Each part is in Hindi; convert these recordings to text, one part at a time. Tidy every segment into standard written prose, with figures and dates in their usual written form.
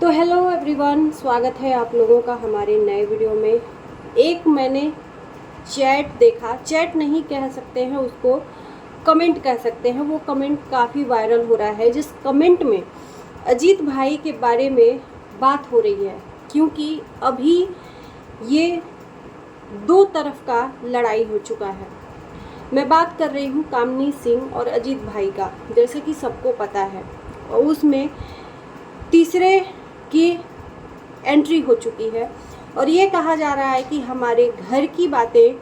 तो हेलो एवरीवन, स्वागत है आप लोगों का हमारे नए वीडियो में। एक मैंने चैट देखा, चैट नहीं कह सकते हैं उसको, कमेंट कह सकते हैं। वो कमेंट काफ़ी वायरल हो रहा है, जिस कमेंट में अजीत भाई के बारे में बात हो रही है, क्योंकि अभी ये दो तरफ का लड़ाई हो चुका है। मैं बात कर रही हूँ कामनी सिंह और अजीत भाई का, जैसे कि सबको पता है। और उसमें तीसरे की एंट्री हो चुकी है और ये कहा जा रहा है कि हमारे घर की बातें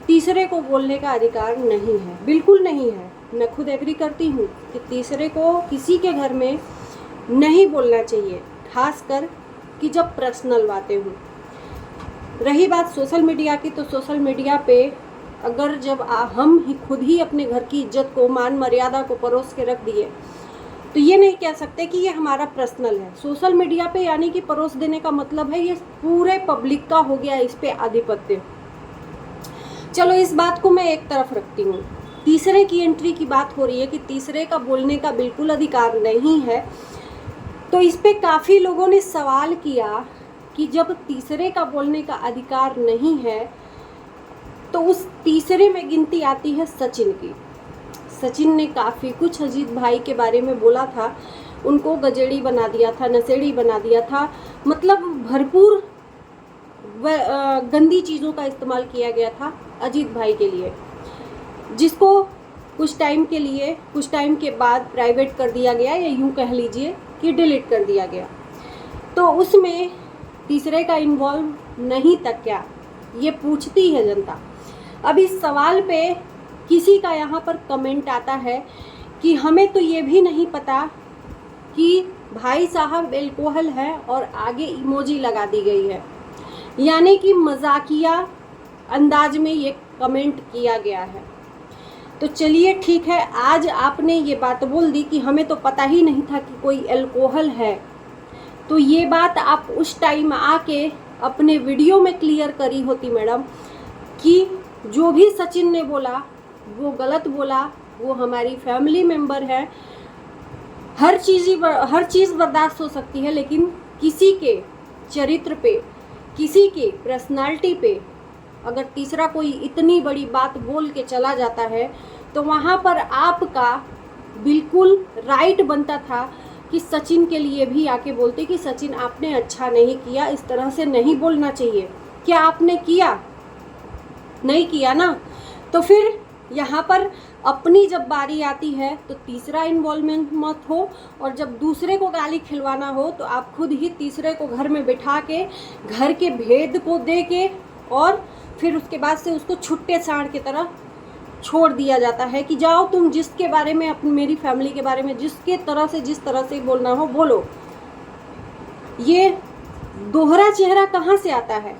तीसरे को बोलने का अधिकार नहीं है। बिल्कुल नहीं है। मैं खुद एग्री करती हूँ कि तीसरे को किसी के घर में नहीं बोलना चाहिए, खासकर कि जब पर्सनल बातें हों। रही बात सोशल मीडिया की, तो सोशल मीडिया पे अगर जब हम ही खुद ही अपने घर की इज्जत को, मान मर्यादा को परोस के रख दिए, तो ये नहीं कह सकते कि ये हमारा पर्सनल है। सोशल मीडिया पे यानी कि परोस देने का मतलब है ये पूरे पब्लिक का हो गया इस पे आधिपत्य। चलो इस बात को मैं एक तरफ रखती हूँ। तीसरे की एंट्री की बात हो रही है कि तीसरे का बोलने का बिल्कुल अधिकार नहीं है। तो इस पे काफ़ी लोगों ने सवाल किया कि जब तीसरे का बोलने का अधिकार नहीं है तो उस तीसरे में गिनती आती है सचिन की। सचिन ने काफ़ी कुछ अजीत भाई के बारे में बोला था, उनको गजेड़ी बना दिया था, नशेड़ी बना दिया था, मतलब भरपूर गंदी चीज़ों का इस्तेमाल किया गया था अजीत भाई के लिए, जिसको कुछ टाइम के लिए, कुछ टाइम के बाद प्राइवेट कर दिया गया, या यूँ कह लीजिए कि डिलीट कर दिया गया। तो उसमें तीसरे का इन्वॉल्व नहीं तक क्या, ये पूछती है जनता। अब इस सवाल पे किसी का यहाँ पर कमेंट आता है कि हमें तो ये भी नहीं पता कि भाई साहब एल्कोहल है, और आगे इमोजी लगा दी गई है, यानी कि मजाकिया अंदाज में ये कमेंट किया गया है। तो चलिए ठीक है, आज आपने ये बात बोल दी कि हमें तो पता ही नहीं था कि कोई एल्कोहल है, तो ये बात आप उस टाइम आके अपने वीडियो में क्लियर करी होती मैडम, कि जो भी सचिन ने बोला वो गलत बोला, वो हमारी फैमिली मेम्बर है। हर चीज़ बर्दाश्त हो सकती है, लेकिन किसी के चरित्र पे, किसी के पर्सनालिटी पे अगर तीसरा कोई इतनी बड़ी बात बोल के चला जाता है, तो वहाँ पर आपका बिल्कुल राइट बनता था कि सचिन के लिए भी आके बोलते कि सचिन आपने अच्छा नहीं किया, इस तरह से नहीं बोलना चाहिए। क्या आपने किया? नहीं किया ना। तो फिर यहाँ पर अपनी जब बारी आती है तो तीसरा इन्वॉल्वमेंट मत हो, और जब दूसरे को गाली खिलवाना हो तो आप खुद ही तीसरे को घर में बिठा के घर के भेद को दे के, और फिर उसके बाद से उसको छुट्टे सांड की तरह छोड़ दिया जाता है कि जाओ तुम जिसके बारे में, अपनी मेरी फैमिली के बारे में जिस तरह से बोलना हो बोलो। ये दोहरा चेहरा कहाँ से आता है?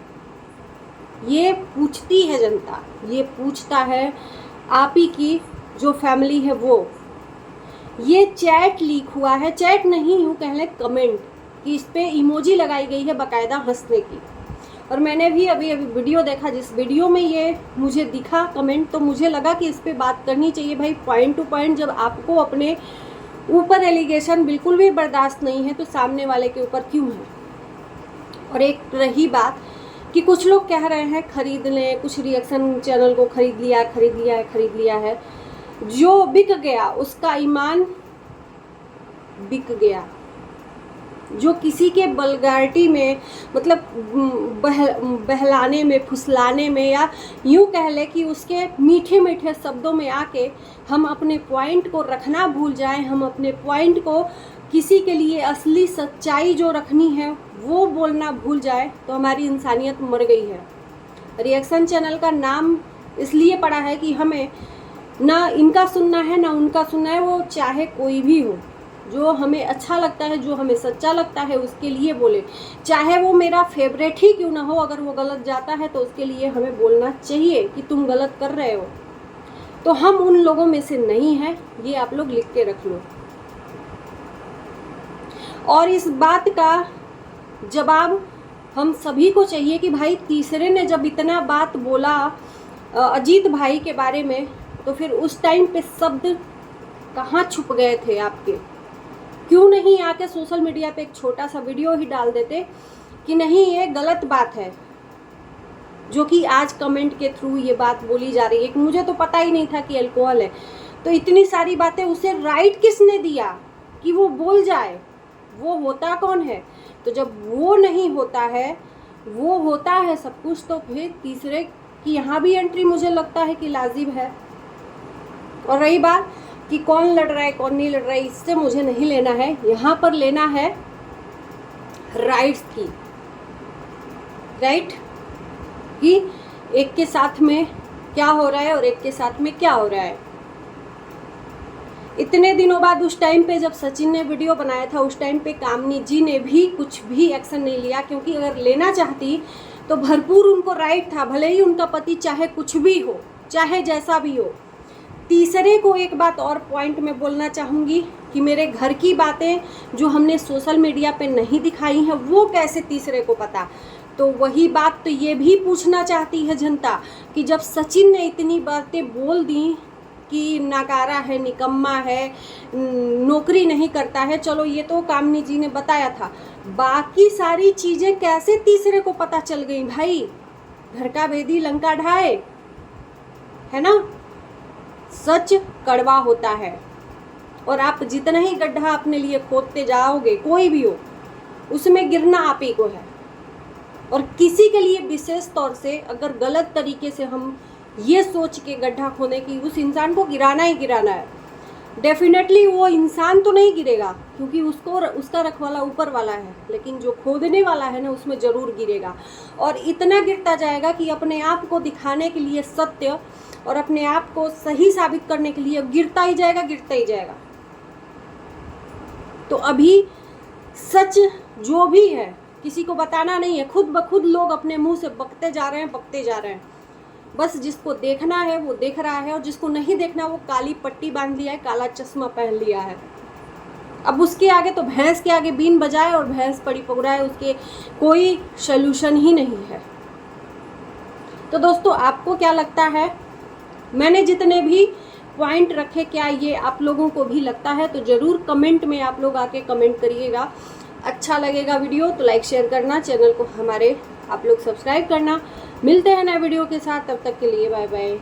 ये पूछती है जनता, ये पूछता है आप ही की जो फैमिली है वो। ये चैट लीक हुआ है, चैट नहीं यूँ कह लें कमेंट, कि इस पे इमोजी लगाई गई है बाकायदा हंसने की। और मैंने भी अभी वीडियो देखा, जिस वीडियो में ये मुझे दिखा कमेंट, तो मुझे लगा कि इस पे बात करनी चाहिए भाई, पॉइंट टू पॉइंट। जब आपको अपने ऊपर एलिगेशन बिल्कुल भी बर्दाश्त नहीं है तो सामने वाले के ऊपर क्यों है? और एक रही बात कि कुछ लोग कह रहे हैं खरीद लें, कुछ रिएक्शन चैनल को खरीद लिया है। जो बिक गया उसका ईमान बिक गया। जो किसी के वल्गैरिटी में, मतलब बहलाने में, फुसलाने में, या यूँ कह ले कि उसके मीठे मीठे शब्दों में आके हम अपने पॉइंट को रखना भूल जाएं, हम अपने पॉइंट को, किसी के लिए असली सच्चाई जो रखनी है वो बोलना भूल जाए, तो हमारी इंसानियत मर गई है। रिएक्शन चैनल का नाम इसलिए पड़ा है कि हमें ना इनका सुनना है ना उनका सुनना है, वो चाहे कोई भी हो, जो हमें अच्छा लगता है, जो हमें सच्चा लगता है उसके लिए बोले, चाहे वो मेरा फेवरेट ही क्यों ना हो। अगर वो गलत जाता है तो उसके लिए हमें बोलना चाहिए कि तुम गलत कर रहे हो। तो हम उन लोगों में से नहीं हैं, ये आप लोग लिख के रख लो। और इस बात का जवाब हम सभी को चाहिए कि भाई तीसरे ने जब इतना बात बोला अजीत भाई के बारे में, तो फिर उस टाइम पे शब्द कहाँ छुप गए थे आपके? क्यों नहीं आके सोशल मीडिया पे एक छोटा सा वीडियो ही डाल देते कि नहीं ये गलत बात है, जो कि आज कमेंट के थ्रू ये बात बोली जा रही है कि मुझे तो पता ही नहीं था कि अल्कोहल है। तो इतनी सारी बातें, उसे राइट किसने दिया कि वो बोल जाए? वो होता कौन है? तो जब वो नहीं होता है, वो होता है सब कुछ, तो फिर तीसरे की यहाँ भी एंट्री मुझे लगता है कि लाजिम है। और रही बात कि कौन लड़ रहा है कौन नहीं लड़ रहा है, इससे मुझे नहीं लेना है। यहाँ पर लेना है राइट्स की, राइट कि एक के साथ में क्या हो रहा है और एक के साथ में क्या हो रहा है। इतने दिनों बाद उस टाइम पे जब सचिन ने वीडियो बनाया था, उस टाइम पे कामनी जी ने भी कुछ भी एक्शन नहीं लिया, क्योंकि अगर लेना चाहती तो भरपूर उनको राइट था, भले ही उनका पति चाहे कुछ भी हो, चाहे जैसा भी हो। तीसरे को एक बात और पॉइंट में बोलना चाहूँगी कि मेरे घर की बातें जो हमने सोशल मीडिया पे नहीं दिखाई हैं, वो कैसे तीसरे को पता? तो वही बात तो ये भी पूछना चाहती है जनता कि जब सचिन ने इतनी बातें बोल दी कि नाकारा है, निकम्मा है, नौकरी नहीं करता है, चलो ये तो कामनी जी ने बताया था, बाकी सारी चीज़ें कैसे तीसरे को पता चल गई भाई? घर का भेदी लंका ढाए, है ना? सच कड़वा होता है, और आप जितना ही गड्ढा अपने लिए खोदते जाओगे, कोई भी हो, उसमें गिरना आप ही को है। और किसी के लिए विशेष तौर से अगर गलत तरीके से हम ये सोच के गड्ढा खोदे कि उस इंसान को गिराना ही गिराना है, डेफिनेटली वो इंसान तो नहीं गिरेगा, क्योंकि उसका रखवाला ऊपर वाला है, लेकिन जो खोदने वाला है ना, उसमें ज़रूर गिरेगा। और इतना गिरता जाएगा कि अपने आप को दिखाने के लिए, सत्य और अपने आप को सही साबित करने के लिए गिरता ही जाएगा, गिरता ही जाएगा। तो अभी सच जो भी है किसी को बताना नहीं है, खुद ब खुद लोग अपने मुंह से बकते जा रहे हैं। बस जिसको देखना है वो देख रहा है, और जिसको नहीं देखना वो काली पट्टी बांध लिया है, काला चश्मा पहन लिया है। अब उसके आगे तो भैंस के आगे बीन बजाए और भैंस पड़ी पकड़ाए, उसके कोई सल्यूशन ही नहीं है। तो दोस्तों, आपको क्या लगता है? मैंने जितने भी पॉइंट रखे, क्या ये आप लोगों को भी लगता है? तो ज़रूर कमेंट में आप लोग आके कमेंट करिएगा। अच्छा लगेगा वीडियो तो लाइक शेयर करना, चैनल को हमारे आप लोग सब्सक्राइब करना। मिलते हैं नए वीडियो के साथ, तब तक के लिए बाय बाय।